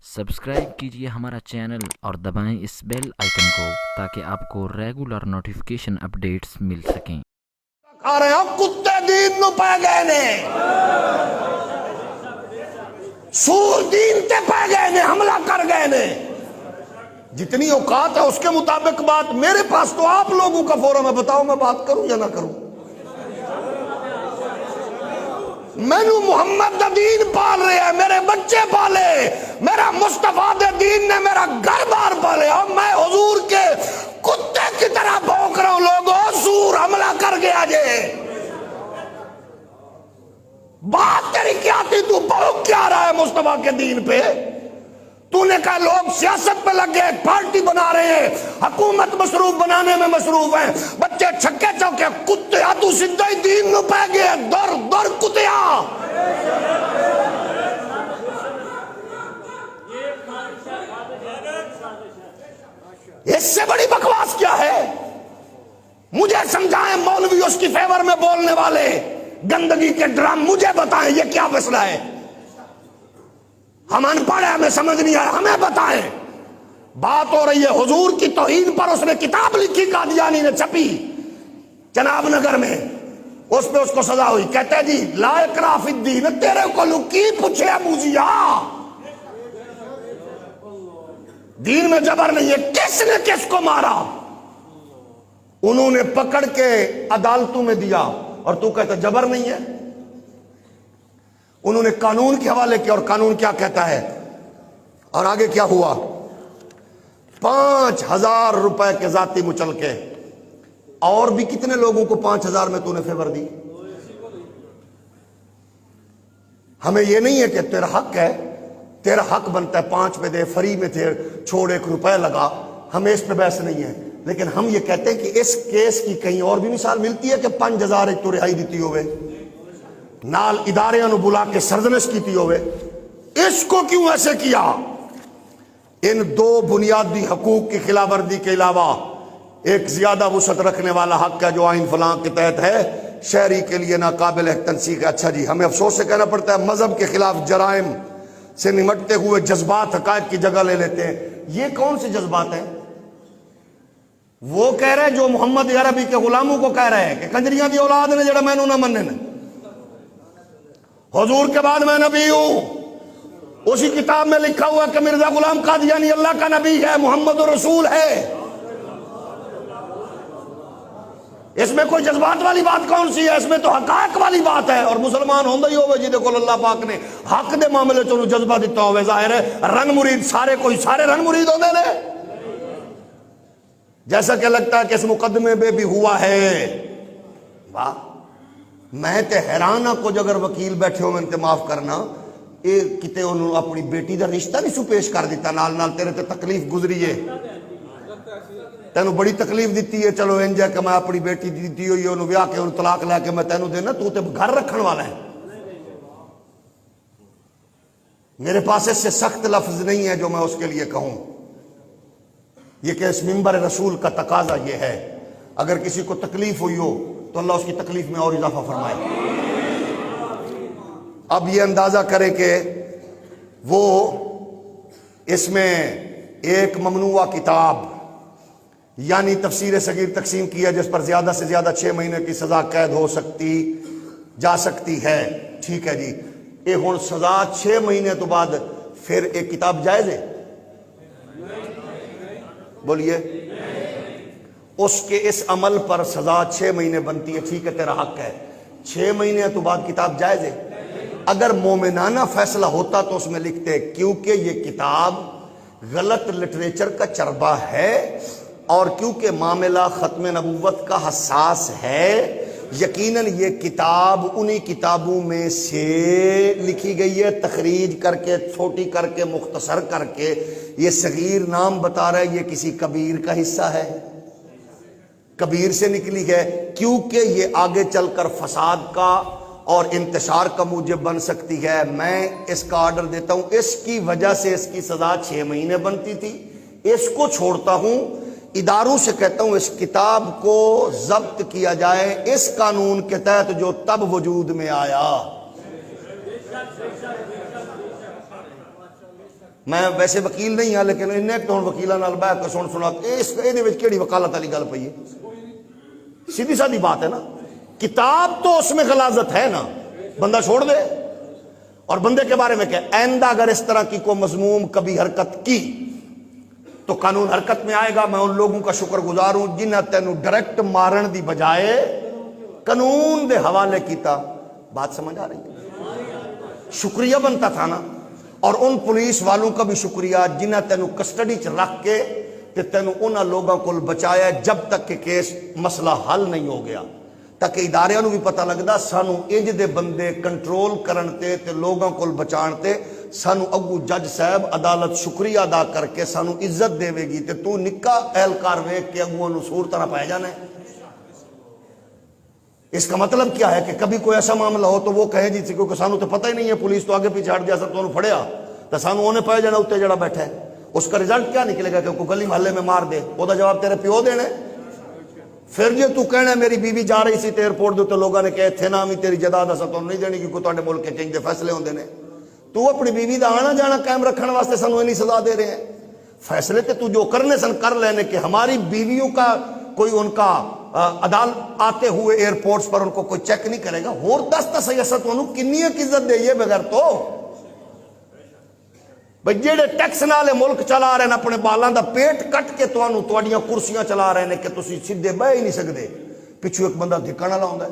Subscribe कीजिए हमारा channel और दबाएं इस बेल आइकन को ताकि आपको रेगुलर नोटिफिकेशन अपडेट्स मिल सकें। खा रहे हो कुत्ते दीन नु पै गए ने, सूर दीन ते पै गए ने, हमला कर गए ने। जितनी औकात है उसके मुताबिक बात। मेरे पास तो आप लोगों का फोरम है, बताओ मैं बात करूं या ना करूं। मैनू मुहम्मद दा दीन पाल रहे हैं, मेरे बच्चे पाले, मेरा मुस्तफा दे दीन ने मेरा घर बार पाले, और मैं हुजूर के कुत्ते की तरह भौंक रहा हूं। लोगों, सूर हमला कर गया जे। बात तेरी क्या थी? तू भौंक क्या रहा है मुस्तफा के दीन पे? तूने कहा लोग सियासत पे लग गए, पार्टी बना रहे हैं, हुकूमत मसरूफ बनाने में मसरूफ है, बच्चे छक्के चौके। कुत्तिया तू सीधा ही दीन में पै गया। दर दर कुत्तिया। इससे बड़ी बकवास क्या है? मुझे समझाएं मौलवी उसकी फेवर में बोलने वाले गंदगी के ड्राम, मुझे बताएं ये क्या मसला है। हम अनपढ़ हैं, हमें समझ नहीं आया, हमें बताएं। बात हो रही है हुजूर की तौहीन पर। उसने किताब लिखी, कादियानी ने छपी जनाब नगर में, उस पे उसको सजा हुई। कहते हैं जी ला इकराह फिद्दीन, तेरे को लुकी पूछे मुजिया, दीन में जबर नहीं है। किसने किसको मारा? उन्होंने पकड़ के अदालतों में दिया और तू कहता जबर नहीं है। उन्होंने कानून के हवाले किया और कानून क्या कहता है। और आगे क्या हुआ? 5,000 रुपए के जाती मुचलके। और भी कितने लोगों को 5,000 में तूने फेवर दी? हमें यह नहीं है कि तेरा हक है, तेरा हक बनता है 5 पे दे, फ्री में थे छोड़ 1 रुपया लगा, हमें इस पे बहस नहीं है। लेकिन हम ये कहते हैं कि इस केस की कहीं और भी मिसाल मिलती है कि 5,000 एक तो रिहाई दी होवे, नाल इदारे बुला के सर्जनश की होवे। इसको क्यों ऐसे किया? इन 2 बुनियादी हकूक की खिलाफवर्जी के अलावा एक ज्यादा वुसअत रखने वाला हक है जो आइन फलां के तहत है, शहरी के लिए नाकाबिल है तनसीक। अच्छा जी, हमें अफसोस से कहना पड़ता है मजहब के खिलाफ जराइम से निमटते हुए जज्बात हकायक की जगह ले लेते हैं। ये कौन से जज्बात हैं? वो कह रहे हैं जो मोहम्मद अरबी के गुलामों को कह रहे हैं कि कंजरियां दी औलाद ने जड़ा मैनू ना मन्ने ने, हुजूर के बाद मैं नबी हूं। उसी किताब में लिखा हुआ कि मिर्जा गुलाम कादियानी अल्लाह का नबी है, मोहम्मद रसूल है। इसमें कोई जज्बात वाली बात कौन सी है? इसमें तो हकायक वाली बात है। और मुसलमान होंदा ही होवे जिदे को अल्लाह पाक ने हक दे मामले चो जज्बा दिता होवे। जाहिर है रंग मुरीद सारे कोई सारे रंग मुरीद होंदे ने, जैसा कि लगता है कि इस मुकदमे में भी हुआ है। वाह, मैं ते हैरान हाँ। कुछ अगर वकील बैठे हो मैंने माफ करना, ये किते उन्होंने अपनी बेटी का रिश्ता नहीं सु पेश कर दिता नाल नाल तेरे ते तकलीफ गुजरी है, तेनों बड़ी तकलीफ दी है। चलो इंज है कि मैं अपनी बेटी दी हुई है, ब्याह के उन्हें तलाक लैके मैं तेनों देना, तू तो घर रखने वाला है। मेरे पास इससे सख्त लफ्ज नहीं है जो मैं उसके लिए कहूं। यह कि इस मिंबर रसूल का तकाजा यह है, अगर किसी को तकलीफ हुई हो तो अल्लाह उसकी तकलीफ में और इजाफा फरमाए। अब ये अंदाजा करें कि वो इसमें एक ममनुआ किताब यानी तफसीर सगीर तकसीम किया जिस पर ज्यादा से ज्यादा 6 महीने की सजा कैद हो सकती जा सकती है। ठीक है जी, ये हुण सजा 6 महीने तो बाद फिर एक किताब जायज है? बोलिए। उसके इस अमल पर सजा 6 महीने बनती है। ठीक है, तेरा हक है। 6 महीने तो बाद किताब जायज है? अगर मोमिनाना फैसला होता तो उसमें लिखते क्योंकि ये किताब गलत लिटरेचर का चरबा है और क्योंकि मामला खत्म नबूवत का हसास है, यकीनन ये किताब उन्हीं किताबों में से लिखी गई है, तखरीज करके, छोटी करके, मुख्तसर करके। ये सगीर नाम बता रहा है, ये किसी कबीर का हिस्सा है, कबीर से निकली है, क्योंकि ये आगे चलकर फसाद का और इंतशार का मूजिब बन सकती है। मैं इसका ऑर्डर देता हूं, इसकी वजह से इसकी सजा 6 महीने बनती थी। इसको छोड़ता हूं, इदारों से कहता हूं इस किताब को जब्त किया जाए इस कानून के तहत जो तब वजूद में आया। میں ویسے وکیل نہیں ہاں لیکن انہیں ایک تو ہوں وکیلاں نال بیٹھ کے سنا یہ کیڑی وکالت والی گل پئی ہے؟ سیدھی سادھی بات ہے نا. کتاب تو اس میں غلاظت ہے نا, بندہ چھوڑ دے. اور بندے کے بارے میں کیا, آئندہ اگر اس طرح کی کوئی مذموم کبھی حرکت کی تو قانون حرکت میں آئے گا. میں ان لوگوں کا شکر گزار ہوں جنہیں تینوں ڈائریکٹ مارن دی بجائے قانون دے حوالے کیتا. بات سمجھ آ رہی ہے؟ شکریہ بنتا تھا نا. اور ان پولیس والوں کا بھی شکریہ جنہیں تینوں کسٹڈی چ رکھ کے تے تینوں انہاں لوگاں کو بچایا جب تک کہ کیس مسئلہ حل نہیں ہو گیا, تاکہ اداریاں نو بھی پتہ لگدا سانو انج دے بندے کنٹرول کرن تے لوگاں کو بچان تے سانو اگو جج صاحب عدالت شکریہ ادا کر کے سانو عزت دے گی تے تو نکا اہلکار ویکھ کے اگو نو سور طرح پائے جانا ہے. اس کا مطلب کیا ہے کہ کبھی کوئی ایسا معاملہ ہو تو وہ کہے جی کیونکہ سانو تو پتہ ہی نہیں ہے, پولیس تو آگے پیچھے ہٹ گیا سر تو انہوں پھڑیا تو سانو انہیں پائے جانا اتنے جڑا بیٹھا ہے. اس کا رزلٹ کیا نکلے گا کہ کوئی گلی محلے میں مار دے, وہ جواب تیرے پیو دینے. پھر جی تو کہنا میری بیوی جا رہی سی تے ایئرپورٹ دے تو لوگوں نے کہے تھے نا بھی تیری جائیداد اساں تو نہیں دینی کیونکہ تواڈے ملک کے چنج دے فیصلے ہوندے نے. تو اپنی بیوی دا آنا جانا قائم رکھنے واسطے سانو اینی سزا دے رہے ہیں. فیصلے تے تو جو کرنے سن کر لینے کہ ہماری بیویوں کا کوئی ان کا عدالت آتے ہوئے ایئرپورٹس پر ان کو کوئی چیک نہیں کرے گا. اور دس صحیح اسا تو کنی عزت دے یہ بغیر تو بھئی جیڑے ٹیکس نالے ملک چلا رہے ہیں اپنے بالاں دا پیٹ کٹ کے توانوں تواڈیاں کرسیاں چلا رہے ہیں کہ تسی سیدھے بہ ہی نہیں سکدے. پچھو ایک بندہ دھکن والا ہوندا ہے,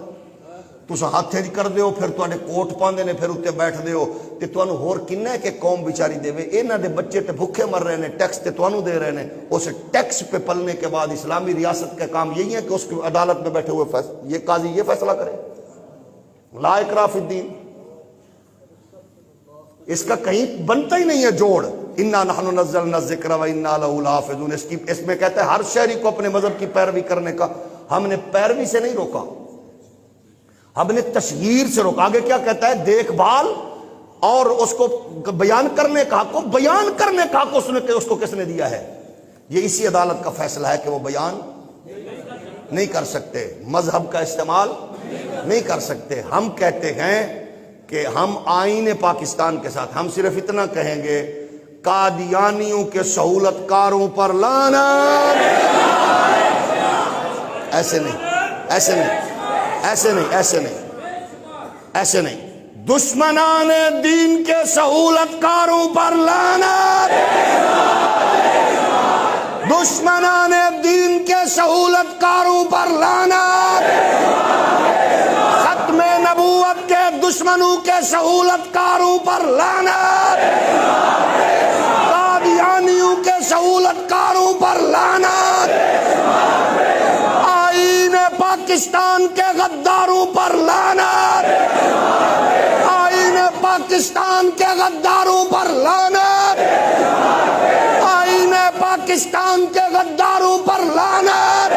تساں ہاتھے دی کر دیو پھر تواڈے کوٹ پاندے نے پھر اتنے بیٹھ دیو تے توانوں ہور کنا ہے کہ قوم بیچاری دے. انہاں دے بچے تے بھوکے مر رہے ہیں, ٹیکس تے توانوں دے رہے ہیں. اس ٹیکس پہ پلنے کے بعد اسلامی ریاست کا کام یہی ہے کہ اس کی عدالت میں بیٹھے ہوئے یہ قاضی یہ فیصلہ کرے. لا اکراہ فی الدین, اس کا کہیں بنتا ہی نہیں ہے جوڑ. انا نحن نزلنا الذکر و انا لہ لحافظون. اس میں کہتا ہے ہر شہری کو اپنے مذہب کی پیروی کرنے کا. ہم نے پیروی سے نہیں روکا, ہم نے تشہیر سے روکا. آگے کیا کہتا ہے, دیکھ بھال اور اس کو بیان کرنے کا حق, کو بیان کرنے کا حق اس کو کس نے دیا ہے؟ یہ اسی عدالت کا فیصلہ ہے کہ وہ بیان نہیں کر سکتے, مذہب کا استعمال نہیں کر سکتے. ہم کہتے ہیں کہ ہم آئین پاکستان کے ساتھ ہم صرف اتنا کہیں گے, قادیانیوں کے سہولت کاروں پر لعنت. ایسے نہیں, ایسے نہیں, ایسے نہیں, ایسے نہیں, ایسے نہیں. دشمنان دین کے سہولت کاروں پر لعنت. دشمنان دین کے سہولت کاروں پر لعنت. ختم نبوت کے دشمنوں کے سہولت کاروں پر لعنت. قادیانیوں کے سہولت کاروں پر لعنت. آئین پاکستان کے غداروں پر لعنت. آئین پاکستان کے غداروں پر لعنت. آئین پاکستان کے غداروں پر لعنت.